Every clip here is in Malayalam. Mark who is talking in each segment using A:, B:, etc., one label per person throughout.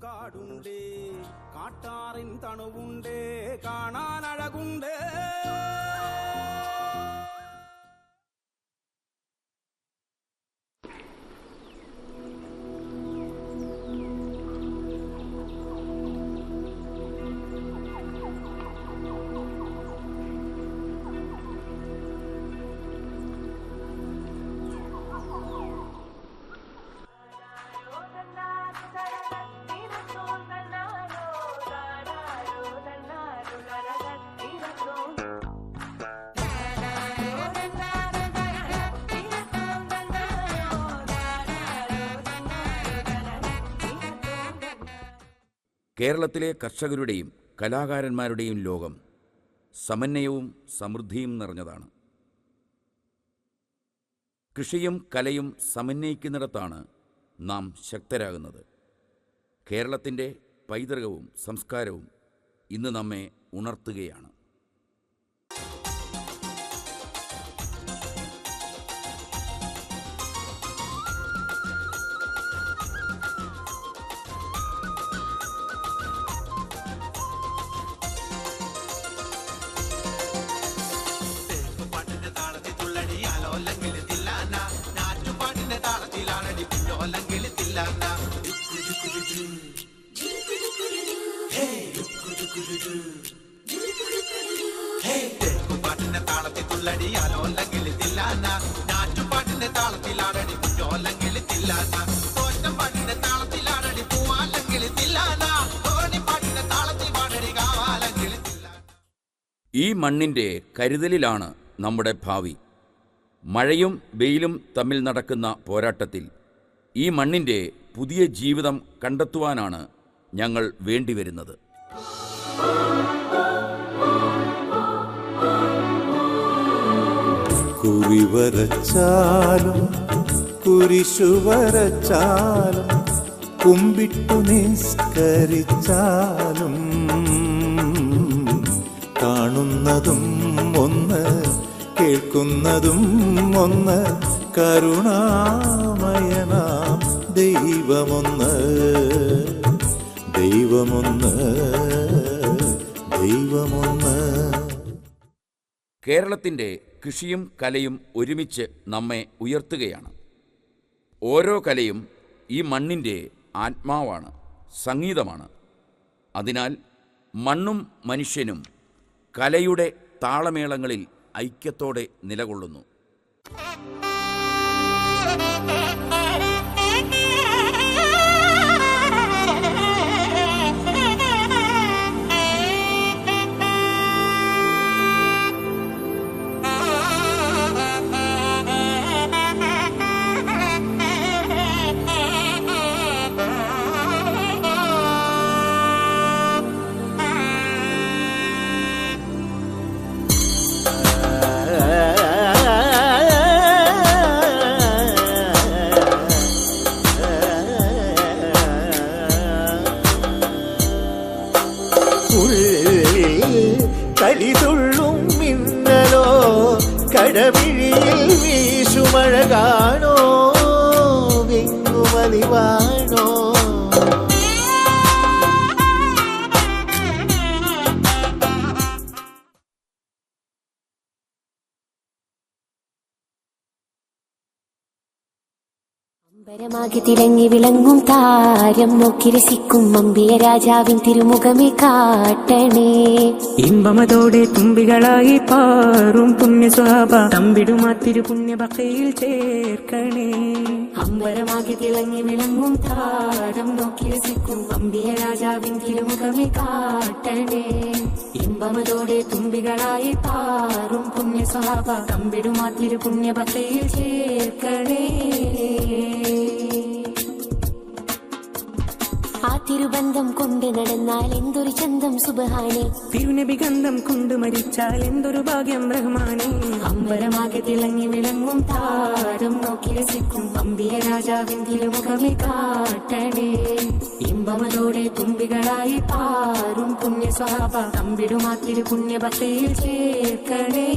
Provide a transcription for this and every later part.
A: കാടുണ്ടേ കാട്ടാറിൻ തണുവുണ്ടേ കാണാൻ അഴകുണ്ടേ.
B: കേരളത്തിലെ കർഷകരുടെയും കലാകാരന്മാരുടെയും ലോകം സമന്വയവും സമൃദ്ധിയും നിറഞ്ഞതാണ്. കൃഷിയും കലയും സമന്വയിക്കുന്നിടത്താണ് നാം ശക്തരാകുന്നത്. കേരളത്തിൻ്റെ പൈതൃകവും സംസ്കാരവും ഇന്ന് നമ്മെ ഉണർത്തുകയാണ്. ഈ മണ്ണിൻ്റെ കരുതലിലാണ് നമ്മുടെ ഭാവി. മഴയും വെയിലും തമ്മിൽ നടക്കുന്ന പോരാട്ടത്തിൽ ഈ മണ്ണിൻ്റെ പുതിയ ജീവിതം കണ്ടെത്തുവാനാണ് ഞങ്ങൾ വേണ്ടിവരുന്നത്.
C: കുറിവരച്ചാലും കുരിശുവരച്ചാലും കുമ്പിട്ടു നിസ്കരിച്ചാലും കാണുന്നതും ഒന്ന് കേൾക്കുന്നതും ഒന്ന് കരുണാമയനാം ദൈവമൊന്ന് ദൈവമൊന്ന് ദൈവമൊന്ന്.
B: കേരളത്തിൻ്റെ കൃഷിയും കലയും ഒരുമിച്ച് നമ്മെ ഉയർത്തുകയാണ്. ഓരോ കലയും ഈ മണ്ണിൻ്റെ ആത്മാവാണ്, സംഗീതമാണ്. അതിനാൽ മണ്ണും മനുഷ്യനും കലയുടെ താളമേളങ്ങളിൽ ഐക്യത്തോടെ നിലകൊള്ളുന്നു.
C: കളിതുള്ളും മിന്നലോ കടവിഴിയിൽ വീശുമഴ കാണോ വിങ്ങുമലിവാണോ.
D: അമ്പരമാകെ തിളങ്ങി വിളങ്ങും താരം നോക്കി രസിക്കും അമ്പിയ രാജാവിൻ തിരുമുഖമേ കാട്ടണേ.
E: ഇമ്പമതോടെ തുമ്പികളായി പാറും പുണ്യസ്വഭാവ തമ്പിടുമാ തിരുപുണ്യഭക്തിയിൽ ചേർക്കണേ.
D: അമ്പരമാകെ തിളങ്ങി വിളങ്ങും താരം നോക്കി രസിക്കും അമ്പിയ രാജാവിൻ തിരുമുഖമേ കാട്ടണേ. ഇമ്പമതോടെ തുമ്പികളായി പാറും പുണ്യസ്വഭാവ തമ്പിടുമാ തിരുപുണ്യഭക്തിയിൽ ചേർക്കണേ. ആ തിരുബന്ധം കൊണ്ട് നടന്നാൽ എന്തൊരു ചന്തം സുബ്ഹാനേ.
E: തിരുനബി ഗന്ധം കൊണ്ട് മരിച്ചാൽ എന്തൊരു ഭാഗ്യം റഹ്മാനേ.
D: അമ്പരമാകെ തിളങ്ങി വിളങ്ങും താരം നോക്കി രസിക്കും അമ്പിയ രാജാവിൻ തിരുമുഖമേ കാട്ടണേ. ഇമ്പമതോടെ തുമ്പികളായി പാറും പുണ്യസ്വഭാവ തമ്പിടുമാ തിരുപുണ്യഭക്തിയിൽ ചേർക്കണേ.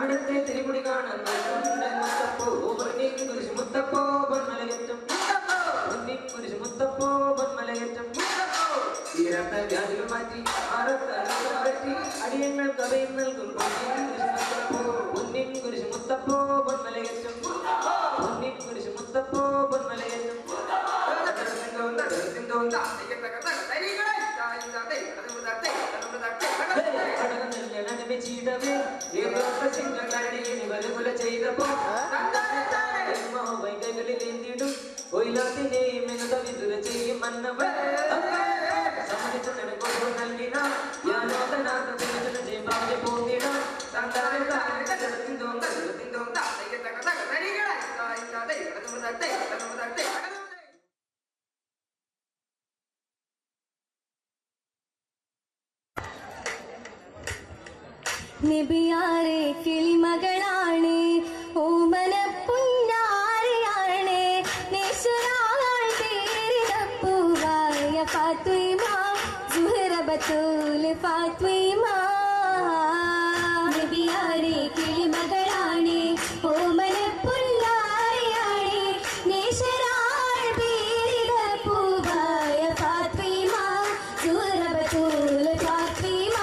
F: അവിടുത്തെ തിരുമുടി കാണാൻ മുത്തപ്പോ പൊന്നിൻ കുരിശ് മുത്തപ്പോ പൊന്മലകേറ്റം പൊന്നിൻ കുരിശ് മുത്തപ്പോ പൊന്മലകേറ്റം തീരാത്ത വ്യാധികൾ മാറ്റി മാറ്റി അടിയങ്ങൾ കഥയും നൽകും പൊന്നിൻ കുരിശ് മുത്തപ്പോ പൊന്മലകേറ്റം പൊന്നിൻ കുരിശ് മുത്തപ്പോ പൊന്മലകേറ്റം ചെയ്തപ്പോ വൈകലിലേന്തിടും കൊയിലാത്തിനെയും വിതുര ചെയ്യും മന്നവൻ സമ്മതിച്ചു നൽകിന യാനോദനാഥ ജയബാബെ പോന്നിടം
D: നബിയാരെ കിളിമകളാണ് ഓമന പുന്നാരിയാണ് നേശുരാൾ തേരിടപ്പൂവായ ഫാത്വിമ സുഹറ ബത്തൂൽ ഫാത്വിമ നബിയാരെ കിളിമകളാണ് ഓമന പുന്നാരിയാണ് നേശുരാൾ തേരിടപ്പൂവായ ഫാത്വിമ സുഹറ ബത്തൂൽ ഫാത്വിമ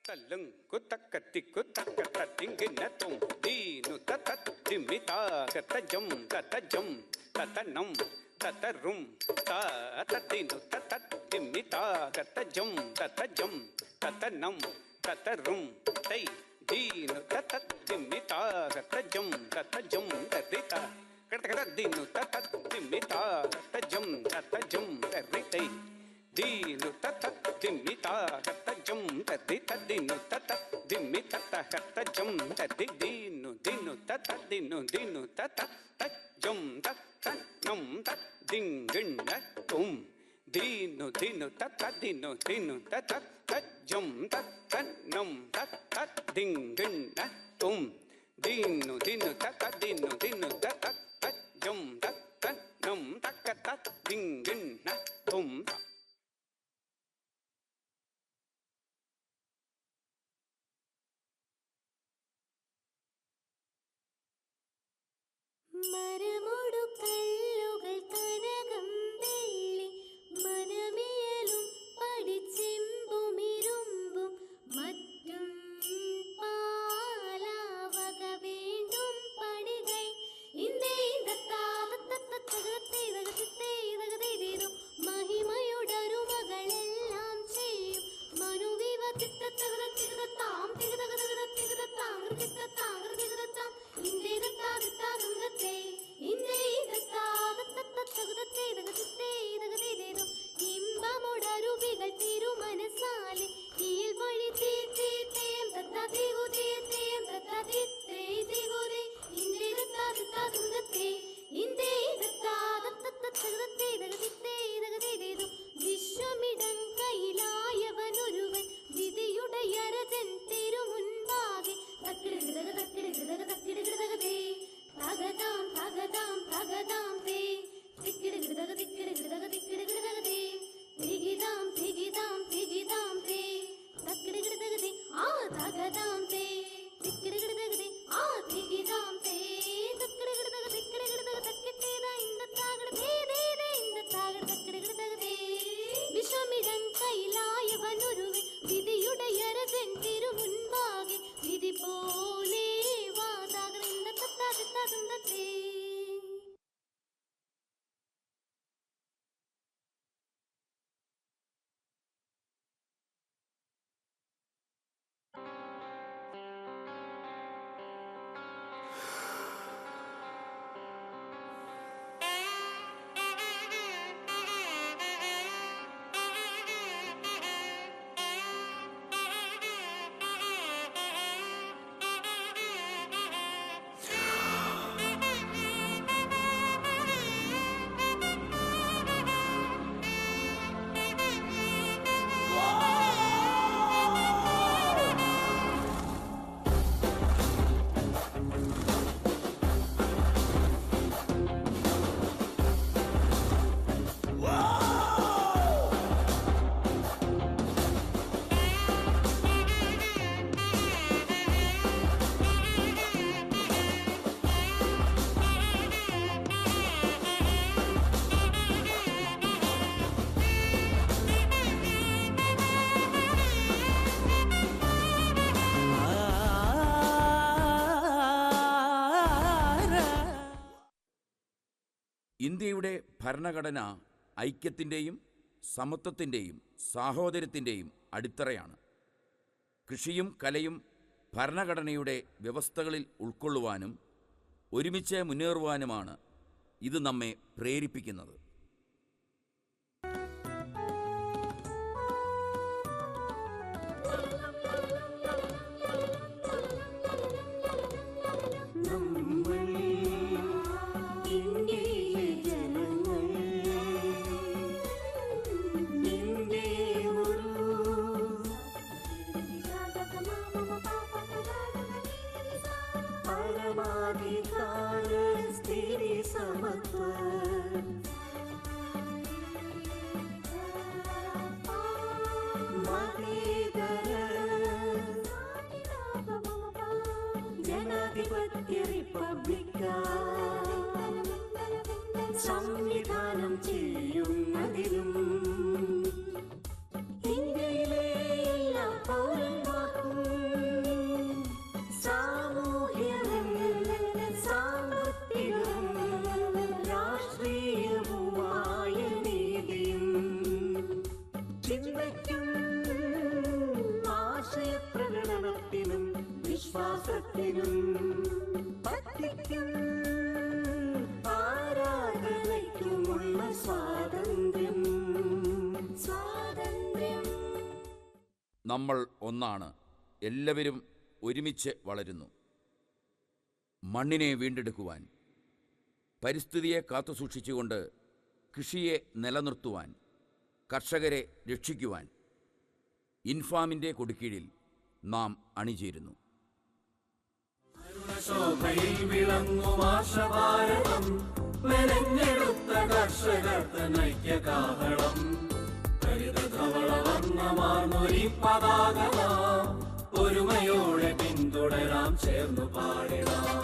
G: തല്ലും കുത്തക്കത്തിക്കു തക്കത്തിങ്കിന്നത്തും ദീനു തത്തത്തിമിതാ കത്തജം തത്തജം തത്തനം തത്തറും തത്തതിനു തത്തത്തിമിതാ കത്തജം തത്തജം തത്തനം തത്തറും തൈ ദീനു തത്തത്തിമിതാ കത്തജം തത്തജം തത്തിത കടകടദിനു തത്തത്തിമിതാ കത്തജം തത്തജം തറിതൈ ദീനു തത്തത്തിമിതാ കത്തജം തത്തി തദ്ദിനു തത്തദ്ദിമി തത്ത കത്തജം തത്തി ദീനു ദിനു തത്തദ്ദിനു ദിനു തത്ത തജ്ജം തത്തനം തദ്ദിങ്കിണ്ണ തും ദീനു ദിനു തത്തദ്ദിനു ദിനു തത്ത തജ്ജം തത്തനം തത്തദ്ദിങ്കിണ്ണ തും ദീനു ദിനു തത്തദ്ദിനു ദിനു തത്ത തജ്ജം തത്തനം തക്കത്തദ്ദിങ്കിണ്ണ തും
D: മരമോടു കല്ലുകൾ കനകം വെള്ളി മനമേലും പഠിച്ചെമ്പുമിരുമ്പും മറ്റും പാലാവക വേണ്ടും പടികൈ മഹിമയുടരു മകളെല്ലാം ചെയ്യും മനുവിവ തിത്തത്താം ഇമ്പമുടരുവികൾ തിരുമനസ്
B: ഇന്ത്യയുടെ ഭരണഘടന ഐക്യത്തിൻ്റെയും സമത്വത്തിൻ്റെയും സാഹോദര്യത്തിൻ്റെയും അടിത്തറയാണ്. കൃഷിയും കലയും ഭരണഘടനയുടെ വ്യവസ്ഥകളിൽ ഉൾക്കൊള്ളുവാനും ഒരുമിച്ച് മുന്നേറുവാനുമാണ് ഇത് നമ്മെ പ്രേരിപ്പിക്കുന്നത്.
E: ജനാധിപത്യ റിപ്പബ്ലിക്ക സംവിധാനം ചെയ്യുന്നതിലും ഇന്ത്യയിലെ എല്ലാ പൗരന്മാർക്കും സാമൂഹ്യവും സാമ്പത്തികവും രാഷ്ട്രീയവുമായ നീതിയും ചിന്തയ്ക്കും ആശയപ്രകടനത്തിനും വിശ്വാസത്തിനും ഭക്തിക്കും ആരാധനയ്ക്കുമുള്ള സ്വാതന്ത്ര്യം.
B: നമ്മൾ ഒന്നാണ്, എല്ലാവരും ഒരുമിച്ച് വളരുന്നു. മണ്ണിനെ വീണ്ടെടുക്കുവാൻ, പരിസ്ഥിതിയെ കാത്തുസൂക്ഷിച്ചുകൊണ്ട് കൃഷിയെ നിലനിർത്തുവാൻ, കർഷകരെ രക്ഷിക്കുവാൻ ഇൻഫാമിൻ്റെ കൊടുക്കീഴിൽ നാം അണിചേരുന്നു.
C: ശോഭയിൽ വിളങ്ങും ആശഭാരതം, മെനഞ്ഞെടുത്ത കർഷകർ തന്നൈക്യകാഹളം, ഹരിതധവളവർണ്ണമാർന്നൊരി പതാക ഒരുമയോടെ പിന്തുടരാം, ചേർന്നു പാടിടാം.